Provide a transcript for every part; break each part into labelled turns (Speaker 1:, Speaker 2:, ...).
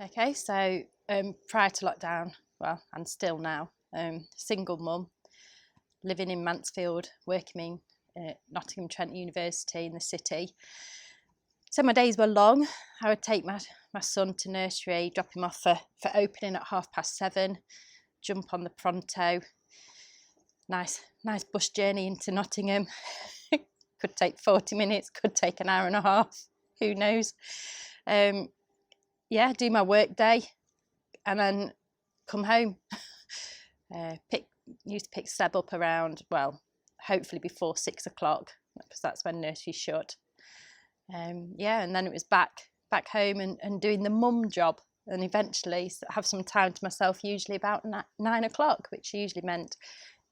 Speaker 1: Okay, so prior to lockdown, well, and still now, single mum, living in Mansfield, working in Nottingham Trent University in the city. So my days were long. I would take my son to nursery, drop him off for opening at 7:30, jump on the pronto. Nice bus journey into Nottingham. Could take 40 minutes, could take an hour and a half, who knows. Do my work day and then come home. Used to pick Seb up around, well, hopefully before 6 o'clock, because that's when nursery shut. And then it was back home and doing the mum job, and eventually have some time to myself, usually about 9 o'clock, which usually meant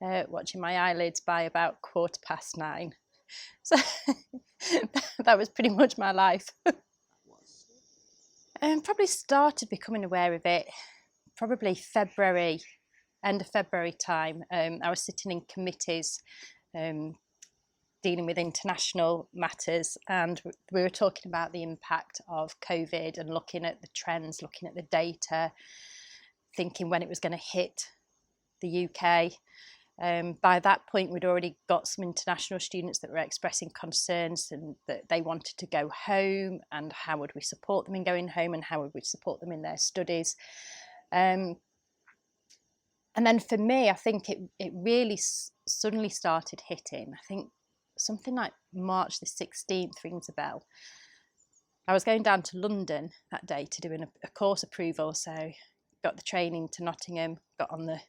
Speaker 1: watching my eyelids by about 9:15. So that was pretty much my life. Probably started becoming aware of it probably February, end of February time. I was sitting in committees dealing with international matters, and we were talking about the impact of COVID and looking at the trends, looking at the data, thinking when it was going to hit the UK. By that point, we'd already got some international students that were expressing concerns and that they wanted to go home, and how would we support them in going home, and how would we support them in their studies. And then for me, I think it really suddenly started hitting. I think something like March the 16th rings a bell. I was going down to London that day to do a course approval, so got the train into Nottingham, got on the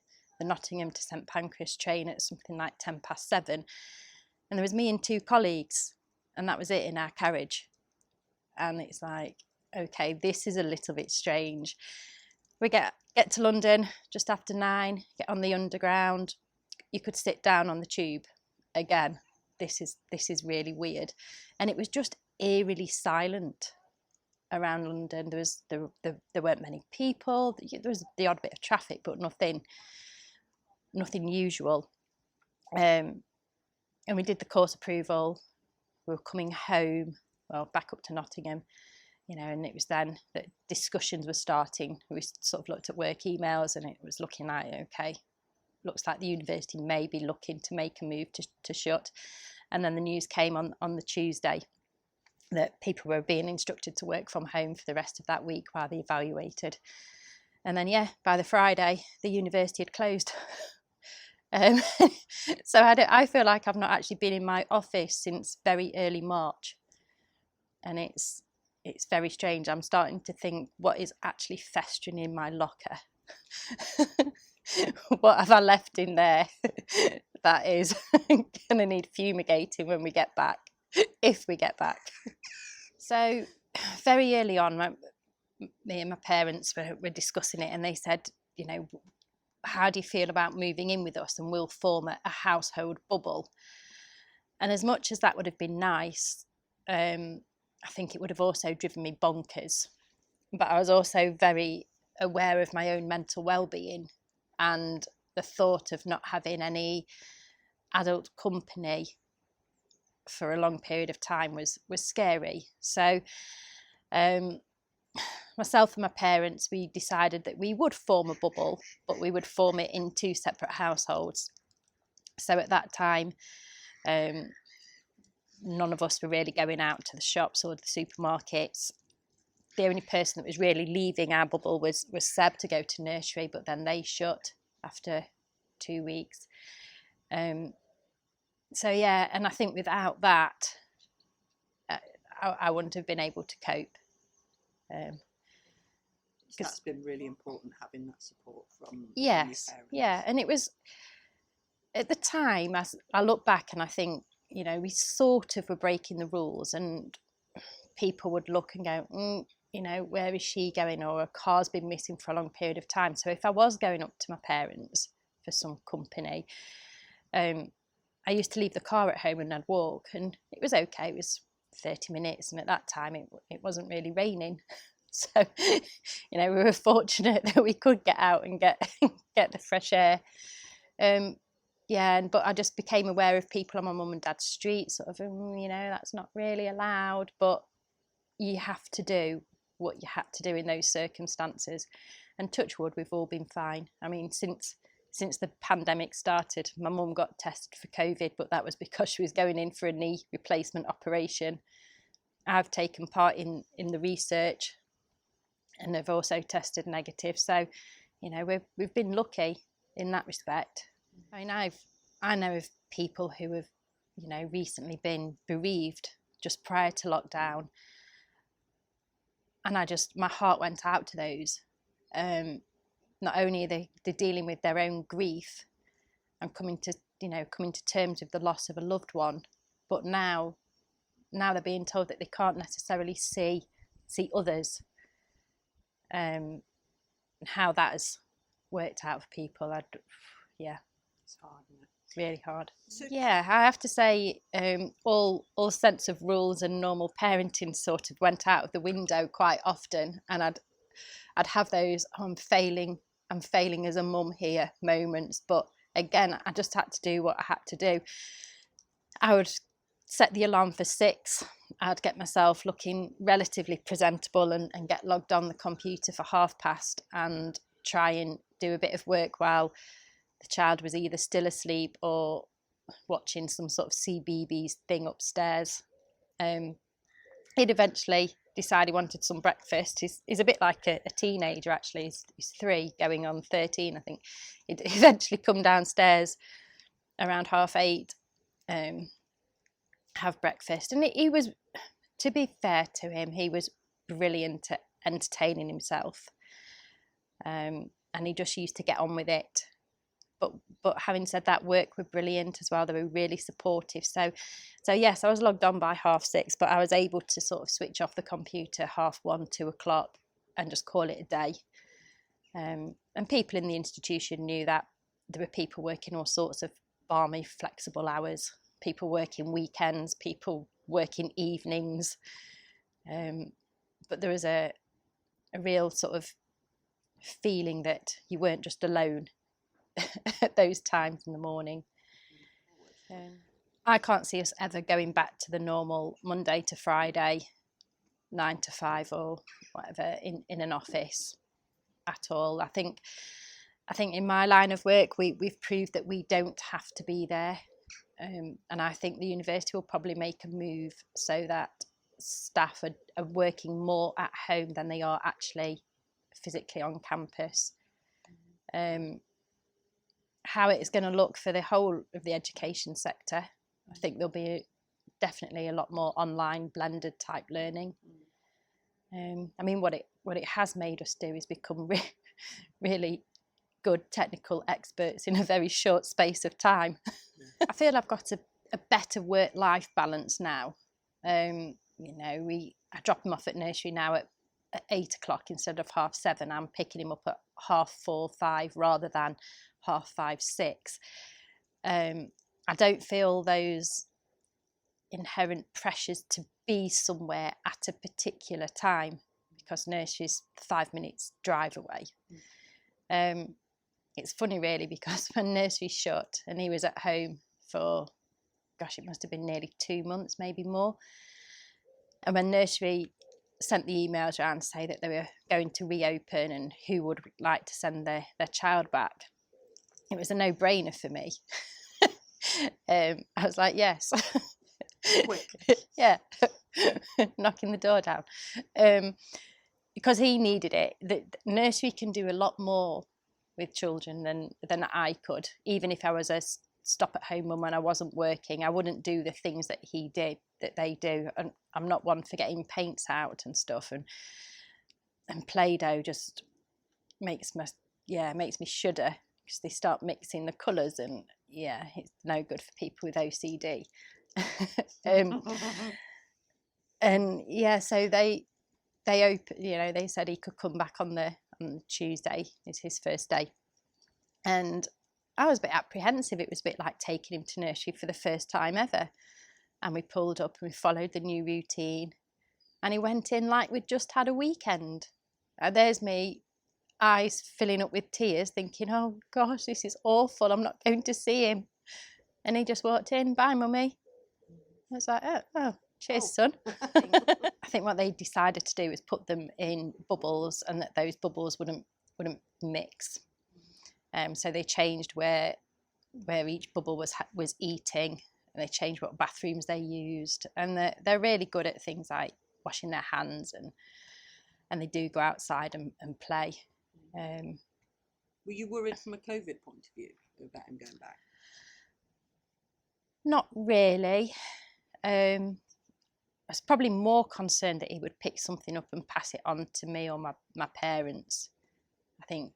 Speaker 1: Nottingham to St Pancras train at something like 7:10, and there was me and two colleagues, and that was it in our carriage. And it's like, okay, this is a little bit strange. We get to London just after 9, get on the underground. You could sit down on the tube. Again, this is really weird, and it was just eerily silent around London. There weren't many people. There was the odd bit of traffic, but nothing usual. And we did the course approval. We were coming home, well, back up to Nottingham, and it was then that discussions were starting. We sort of looked at work emails, and it was looking like, okay, looks like the university may be looking to make a move to shut. And then the news came on the Tuesday that people were being instructed to work from home for the rest of that week while they evaluated. And then, by the Friday, the university had closed. So I feel like I've not actually been in my office since very early March, and it's very strange. I'm starting to think, what is actually festering in my locker? What have I left in there that is going to need fumigating when we get back, if we get back? So very early on, me and my parents were discussing it, and they said, how do you feel about moving in with us, and we'll form a household bubble? And as much as that would have been nice, I think it would have also driven me bonkers. But I was also very aware of my own mental well-being, and the thought of not having any adult company for a long period of time was scary. So myself and my parents, we decided that we would form a bubble, but we would form it in 2 separate households. So at that time, none of us were really going out to the shops or the supermarkets. The only person that was really leaving our bubble was Seb to go to nursery, but then they shut after 2 weeks. And I think without that, I wouldn't have been able to cope.
Speaker 2: That's been really important, having that support from
Speaker 1: yes,
Speaker 2: your parents.
Speaker 1: Yeah, and it was at the time. As I look back, and I think, we sort of were breaking the rules, and people would look and go, where is she going? Or a car's been missing for a long period of time. So if I was going up to my parents for some company, I used to leave the car at home and I'd walk, and it was okay. It was 30 minutes, and at that time it wasn't really raining. So, we were fortunate that we could get out and get the fresh air. But I just became aware of people on my mum and dad's street, sort of, that's not really allowed, but you have to do what you had to do in those circumstances. And touch wood, we've all been fine. I mean, since the pandemic started, my mum got tested for COVID, but that was because she was going in for a knee replacement operation. I've taken part in the research and have also tested negative. So, you know, we've been lucky in that respect. I mean, I know of people who have, you know, recently been bereaved just prior to lockdown. And my heart went out to those. Not only are they dealing with their own grief and coming to terms with the loss of a loved one, but now they're being told that they can't necessarily see others, and how that has worked out for people.
Speaker 2: It's hard, isn't it?
Speaker 1: It's really hard.
Speaker 2: So,
Speaker 1: Yeah, I have to say, all sense of rules and normal parenting sort of went out of the window quite often, and I'd have those I'm failing as a mum here moments, but again, I just had to do what I had to do. I would set the alarm for 6. I'd get myself looking relatively presentable and get logged on the computer for past and try and do a bit of work while the child was either still asleep or watching some sort of CBeebies thing upstairs. He'd eventually decide he wanted some breakfast. He's a bit like a teenager, actually. He's 3 going on 13, I think. He'd eventually come downstairs around 8:30, have breakfast. And he was, to be fair to him, he was brilliant at entertaining himself. And he just used to get on with it. But having said that, work were brilliant as well. They were really supportive. So yes, I was logged on by 6:30, but I was able to sort of switch off the computer 1:30, 2:00, and just call it a day. And people in the institution knew that there were people working all sorts of balmy, flexible hours, people working weekends, people working evenings. But there was a real sort of feeling that you weren't just alone at those times in the morning. I can't see us ever going back to the normal Monday to Friday 9 to 5 or whatever in an office at all. I think in my line of work we've proved that we don't have to be there, and I think the university will probably make a move so that staff are working more at home than they are actually physically on campus. How it's going to look for the whole of the education sector, I think there'll be definitely a lot more online blended type learning. I mean, what it has made us do is become really good technical experts in a very short space of time. I feel I've got a better work-life balance now. You know, I drop him off at nursery now at 8:00 instead of 7:30. I'm picking him up at 4:30, 5 rather than 5:30, 6. I don't feel those inherent pressures to be somewhere at a particular time because nursery's 5 minutes drive away. It's funny really because when nursery shut and he was at home for, gosh, it must have been nearly 2 months, maybe more. And when nursery sent the emails around to say that they were going to reopen and who would like to send their child back, it was a no-brainer for me. I was like, yes.
Speaker 2: quick.
Speaker 1: Yeah. Knocking the door down. Because he needed it. The nursery can do a lot more with children than I could. Even if I was a stop-at-home mum when I wasn't working, I wouldn't do the things that they do. And I'm not one for getting paints out and stuff. And Play-Doh just makes me shudder because they start mixing the colours, and it's no good for people with OCD. So they open, they said he could come back on Tuesday, is his first day, and I was a bit apprehensive. It was a bit like taking him to nursery for the first time ever, and we pulled up and we followed the new routine, and he went in like we'd just had a weekend, and there's me, eyes filling up with tears, thinking, oh gosh, this is awful, I'm not going to see him. And he just walked in, bye mummy. I was like, oh, Cheers, son. I think what they decided to do was put them in bubbles, and that those bubbles wouldn't mix. So they changed where each bubble was eating, and they changed what bathrooms they used, and they're really good at things like washing their hands, and they do go outside and play.
Speaker 2: Were you worried from a COVID point of view about him going back?
Speaker 1: Not really. I was probably more concerned that he would pick something up and pass it on to me or my parents. I think,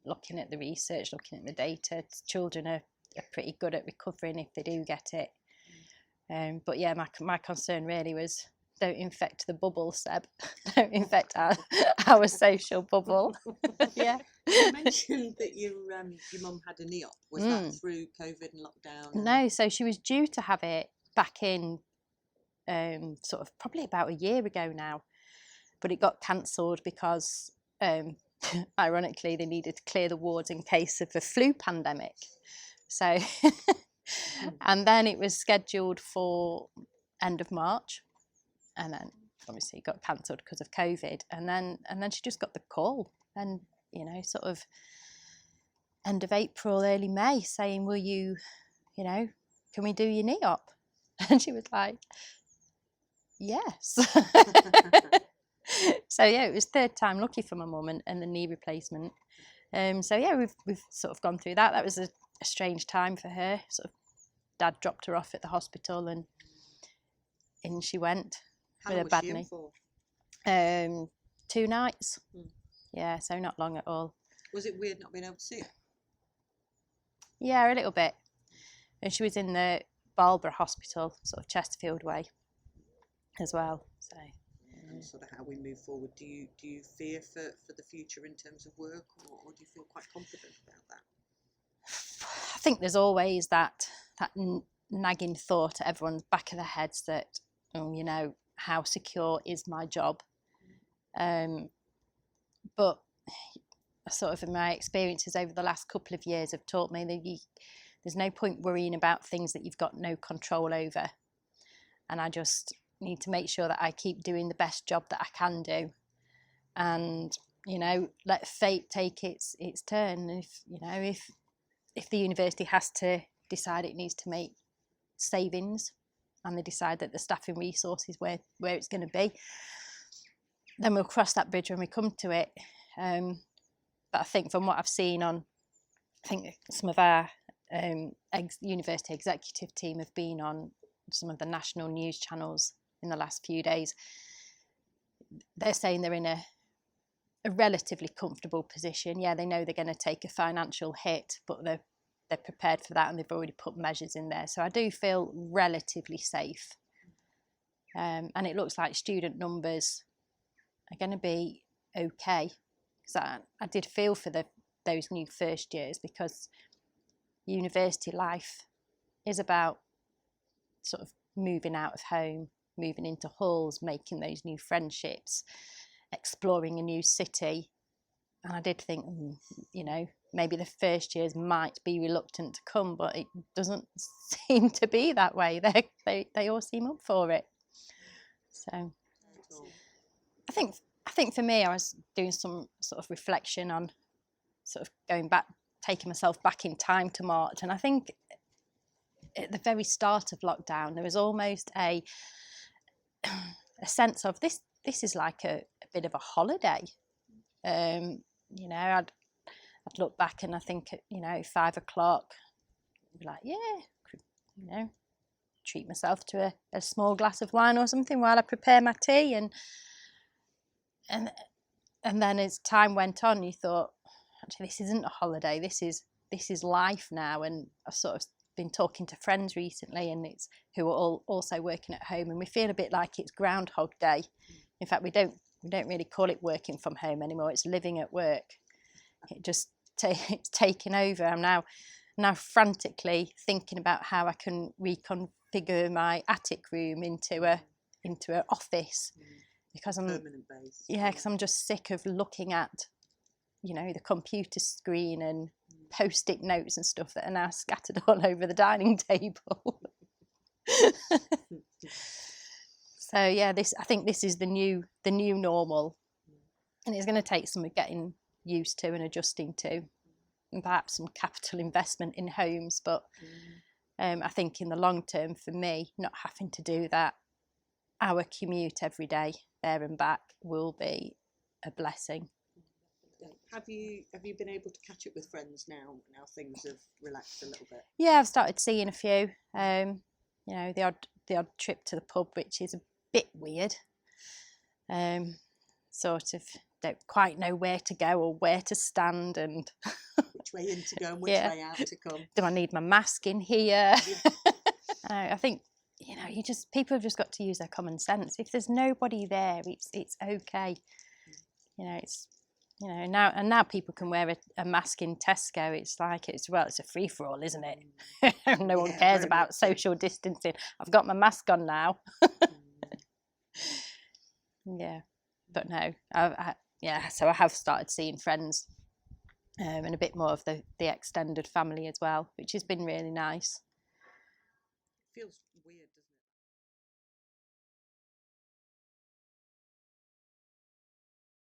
Speaker 1: looking at the research, looking at the data, children are pretty good at recovering if they do get it. But yeah, my concern really was, don't infect the bubble, Seb. Don't infect our social bubble. Yeah.
Speaker 2: You mentioned that your mum had a NEOP. Was that through COVID and lockdown?
Speaker 1: No, so she was due to have it back in sort of probably about a year ago now, but it got cancelled because ironically they needed to clear the wards in case of a flu pandemic. So and then it was scheduled for end of March, and then obviously it got cancelled because of COVID, and then she just got the call, and sort of end of April, early May, saying, will you, can we do your NEOP? And she was like, yes. So yeah, it was third time lucky for my mum and the knee replacement. So yeah, we've sort of gone through that. That was a strange time for her. Sort of Dad dropped her off at the hospital, and in she went.
Speaker 2: How
Speaker 1: with
Speaker 2: long
Speaker 1: a bad
Speaker 2: was she in
Speaker 1: knee.
Speaker 2: for?
Speaker 1: 2 nights. Yeah, so not long at all.
Speaker 2: Was it weird not being able to see her?
Speaker 1: Yeah, a little bit. And she was in the Marlborough Hospital, sort of Chesterfield way, as well. So.
Speaker 2: And sort of how we move forward. Do you fear for the future in terms of work, or do you feel quite confident about that?
Speaker 1: I think there's always that nagging thought at everyone's back of their heads that, how secure is my job? But sort of in my experiences over the last couple of years have taught me that there's no point worrying about things that you've got no control over. And I just need to make sure that I keep doing the best job that I can do, and let fate take its turn. If the university has to decide it needs to make savings, and they decide that the staffing resource is where it's going to be, then we'll cross that bridge when we come to it. But I think from what I've seen I think some of our university executive team have been on some of the national news channels in the last few days. They're saying they're in a relatively comfortable position. Yeah, they know they're going to take a financial hit, but they're prepared for that, and they've already put measures in there. So I do feel relatively safe. And it looks like student numbers are going to be okay. Because I did feel for those new first years, because university life is about sort of moving out of home, moving into halls, making those new friendships, exploring a new city. And I did think, maybe the first years might be reluctant to come, but it doesn't seem to be that way. They all seem up for it. So I think for me, I was doing some sort of reflection on sort of going back, taking myself back in time to March. And I think at the very start of lockdown, there was almost a sense of this is like a bit of a holiday. I'd look back and I think at 5 o'clock, I'd be like, yeah, treat myself to a small glass of wine or something while I prepare my tea, and then as time went on, you thought, actually, this isn't a holiday. This is life now. And I've sort of been talking to friends recently, and who are all also working at home, and we feel a bit like it's Groundhog Day. In fact, we don't really call it working from home anymore. It's living at work. It just it's taken over. I'm now frantically thinking about how I can reconfigure my attic room into an office, because I'm
Speaker 2: permanent base.
Speaker 1: Yeah, because I'm just sick of looking at the computer screen and post-it notes and stuff that are now scattered all over the dining table. So yeah, I think this is the new normal, and it's going to take some getting used to and adjusting to, and perhaps some capital investment in homes. But I think in the long term, for me, not having to do that hour commute every day there and back will be a blessing.
Speaker 2: Have you been able to catch up with friends now things have relaxed a little bit?
Speaker 1: Yeah, I've started seeing a few. You know, the odd trip to the pub, which is a bit weird. Sort of don't quite know where to go or where to stand, and
Speaker 2: which way in to go and which way out to come.
Speaker 1: Do I need my mask in here? I think, you know, people have just got to use their common sense. If there's nobody there, it's okay. You know, now people can wear a mask in Tesco. It's like it's a free for all, isn't it? No one cares about social distancing. I've got my mask on now. Yeah, but no, so I have started seeing friends, and a bit more of the extended family as well, which has been really nice.
Speaker 2: Feels weird, doesn't it?